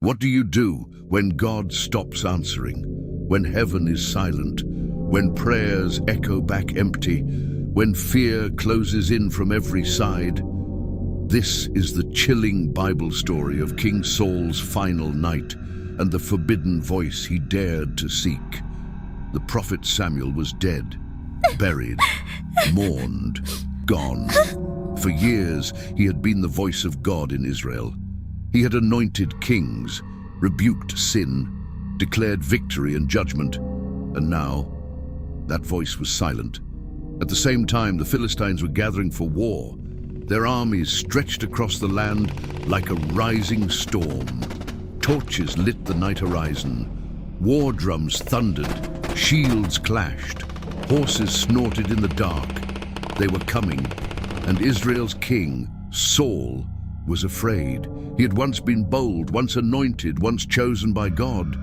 What do you do when God stops answering, when heaven is silent, when prayers echo back empty, when fear closes in from every side? This is the chilling Bible story of King Saul's final night and the forbidden voice he dared to seek. The prophet Samuel was dead, buried, mourned, gone. For years, he had been the voice of God in Israel. He had anointed kings, rebuked sin, declared victory and judgment, and now that voice was silent. At the same time, the Philistines were gathering for war. Their armies stretched across the land like a rising storm. Torches lit the night horizon. War drums thundered, shields clashed, horses snorted in the dark. They were coming, and Israel's king, Saul, was afraid. He had once been bold, once anointed, once chosen by God.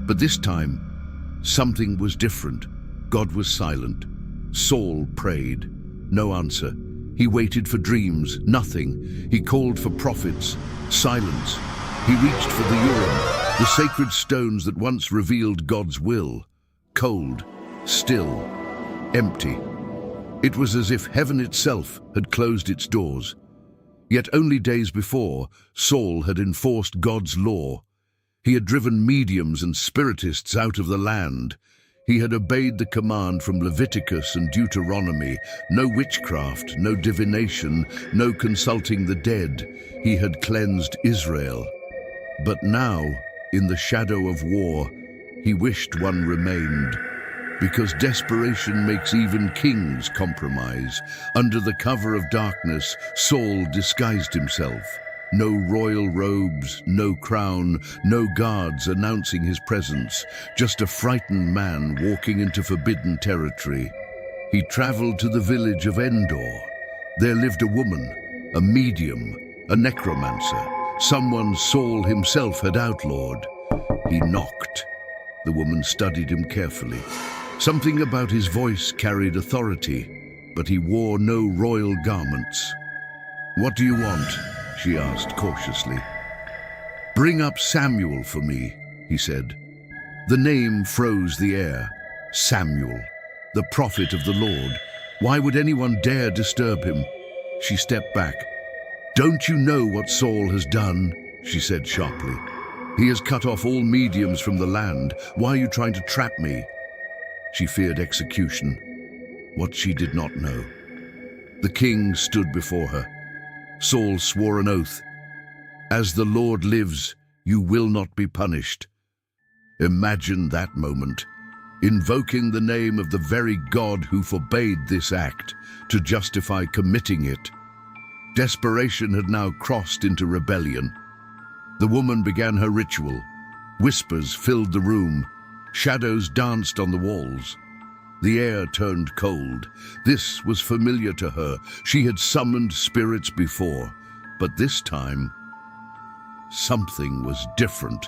But this time, something was different. God was silent. Saul prayed. No answer. He waited for dreams. Nothing. He called for prophets. Silence. He reached for the Urim, the sacred stones that once revealed God's will. Cold, still, empty. It was as if heaven itself had closed its doors. Yet only days before, Saul had enforced God's law. He had driven mediums and spiritists out of the land. He had obeyed the command from Leviticus and Deuteronomy: no witchcraft, no divination, no consulting the dead. He had cleansed Israel. But now, in the shadow of war, he wished one remained. Because desperation makes even kings compromise. Under the cover of darkness, Saul disguised himself. No royal robes, no crown, no guards announcing his presence, just a frightened man walking into forbidden territory. He traveled to the village of Endor. There lived a woman, a medium, a necromancer, someone Saul himself had outlawed. He knocked. The woman studied him carefully. Something about his voice carried authority, but he wore no royal garments. "What do you want?" she asked cautiously. "Bring up Samuel for me," he said. The name froze the air. Samuel, the prophet of the Lord. Why would anyone dare disturb him? She stepped back. "Don't you know what Saul has done?" she said sharply. "He has cut off all mediums from the land. Why are you trying to trap me?" She feared execution. What she did not know. The king stood before her. Saul swore an oath. "As the Lord lives, you will not be punished." Imagine that moment, invoking the name of the very God who forbade this act to justify committing it. Desperation had now crossed into rebellion. The woman began her ritual. Whispers filled the room. Shadows danced on the walls. The air turned cold. This was familiar to her. She had summoned spirits before, but this time, something was different.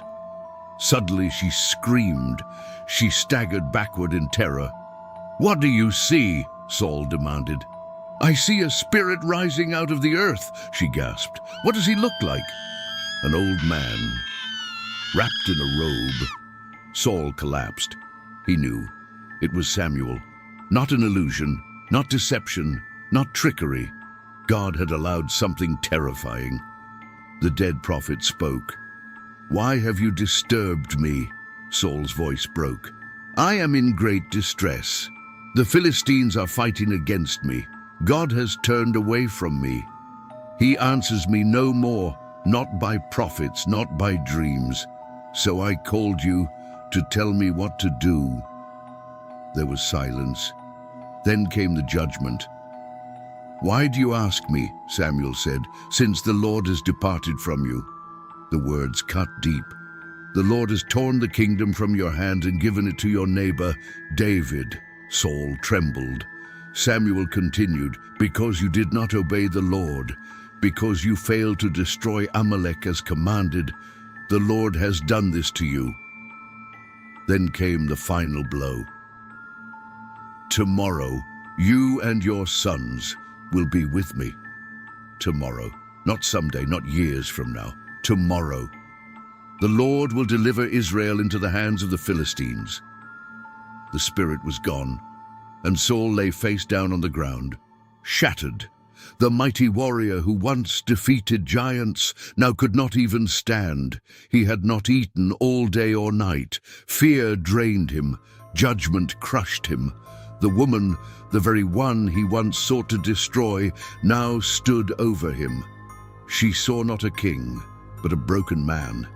Suddenly she screamed. She staggered backward in terror. "What do you see?" Saul demanded. "I see a spirit rising out of the earth," she gasped. "What does he look like?" "An old man, wrapped in a robe." Saul collapsed. He knew. It was Samuel. Not an illusion, not deception, not trickery. God had allowed something terrifying. The dead prophet spoke. "Why have you disturbed me?" Saul's voice broke. "I am in great distress. The Philistines are fighting against me. God has turned away from me. He answers me no more, not by prophets, not by dreams. So I called you to tell me what to do." There was silence. Then came the judgment. "Why do you ask me?" Samuel said, "since the Lord has departed from you." The words cut deep. "The Lord has torn the kingdom from your hand and given it to your neighbor, David." Saul trembled. Samuel continued, "Because you did not obey the Lord, because you failed to destroy Amalek as commanded, the Lord has done this to you." Then came the final blow. "Tomorrow, you and your sons will be with me." Tomorrow, not someday, not years from now. Tomorrow. The Lord will deliver Israel into the hands of the Philistines." The spirit was gone, and Saul lay face down on the ground, shattered. The mighty warrior who once defeated giants now could not even stand. He had not eaten all day or night. Fear drained him. Judgment crushed him. The woman, the very one he once sought to destroy, now stood over him. She saw not a king, but a broken man.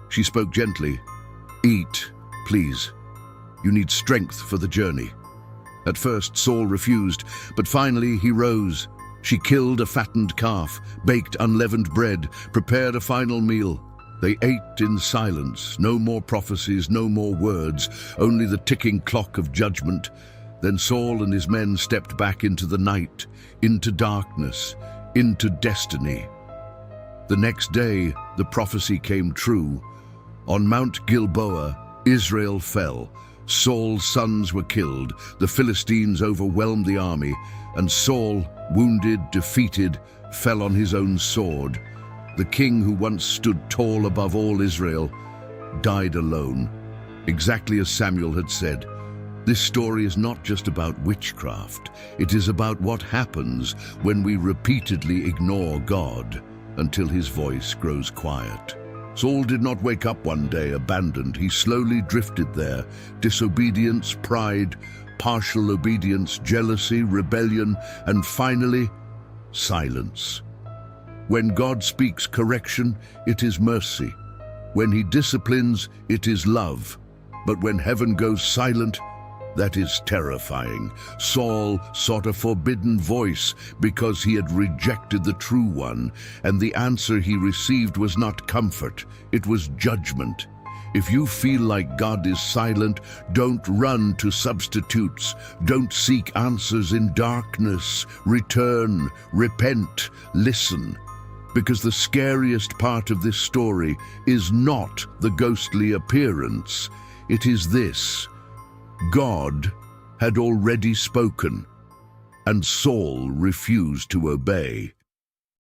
She spoke gently. "Eat, please. You need strength for the journey." At first Saul refused, but finally he rose. She killed a fattened calf, baked unleavened bread, prepared a final meal. They ate in silence, no more prophecies, no more words, only the ticking clock of judgment. Then Saul and his men stepped back into the night, into darkness, into destiny. The next day, the prophecy came true. On Mount Gilboa, Israel fell. Saul's sons were killed. The Philistines overwhelmed the army, and Saul, wounded, defeated, fell on his own sword. The king who once stood tall above all Israel died alone, exactly as Samuel had said. This story is not just about witchcraft. It is about what happens when we repeatedly ignore God until his voice grows quiet. Saul did not wake up one day abandoned. He slowly drifted there. Disobedience, pride, partial obedience, jealousy, rebellion, and finally, silence. When God speaks correction, it is mercy. When he disciplines, it is love. But when heaven goes silent, that is terrifying. Saul sought a forbidden voice because he had rejected the true one, and the answer he received was not comfort, it was judgment. If you feel like God is silent, don't run to substitutes. Don't seek answers in darkness. Return, repent, listen. Because the scariest part of this story is not the ghostly appearance. It is this: God had already spoken, and Saul refused to obey.